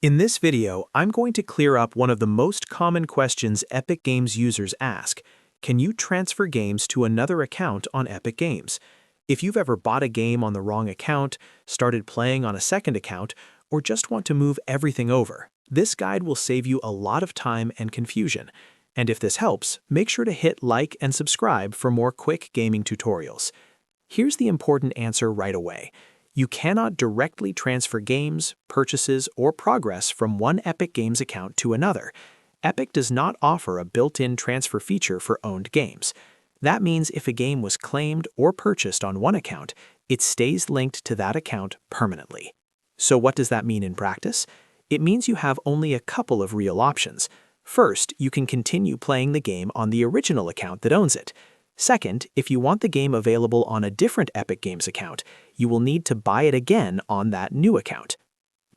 In this video, I'm going to clear up one of the most common questions Epic Games users ask. Can you transfer games to another account on Epic Games? If you've ever bought a game on the wrong account, started playing on a second account, or just want to move everything over, this guide will save you a lot of time and confusion. And if this helps, make sure to hit like and subscribe for more quick gaming tutorials. Here's the important answer right away. You cannot directly transfer games, purchases, or progress from one Epic Games account to another. Epic does not offer a built-in transfer feature for owned games. That means if a game was claimed or purchased on one account, it stays linked to that account permanently. So what does that mean in practice? It means you have only a couple of real options. First, you can continue playing the game on the original account that owns it. Second, if you want the game available on a different Epic Games account, you will need to buy it again on that new account.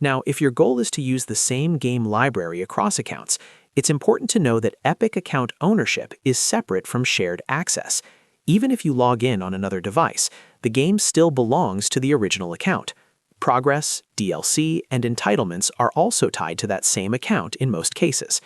Now, if your goal is to use the same game library across accounts, it's important to know that Epic account ownership is separate from shared access. Even if you log in on another device, the game still belongs to the original account. Progress, DLC, and entitlements are also tied to that same account in most cases.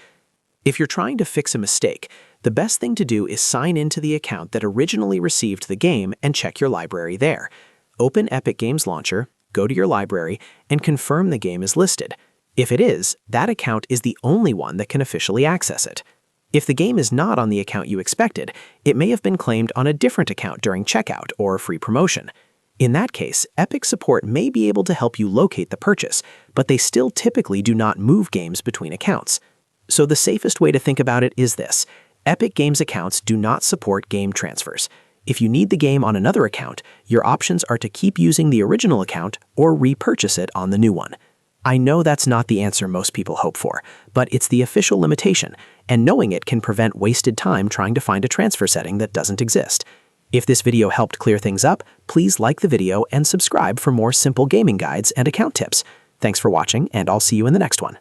If you're trying to fix a mistake, the best thing to do is sign into the account that originally received the game and check your library there. Open Epic Games Launcher, go to your library, and confirm the game is listed. If it is, that account is the only one that can officially access it. If the game is not on the account you expected, it may have been claimed on a different account during checkout or free promotion. In that case, Epic support may be able to help you locate the purchase, but they still typically do not move games between accounts. So the safest way to think about it is this. Epic Games accounts do not support game transfers. If you need the game on another account, your options are to keep using the original account or repurchase it on the new one. I know that's not the answer most people hope for, but it's the official limitation, and knowing it can prevent wasted time trying to find a transfer setting that doesn't exist. If this video helped clear things up, please like the video and subscribe for more simple gaming guides and account tips. Thanks for watching, and I'll see you in the next one.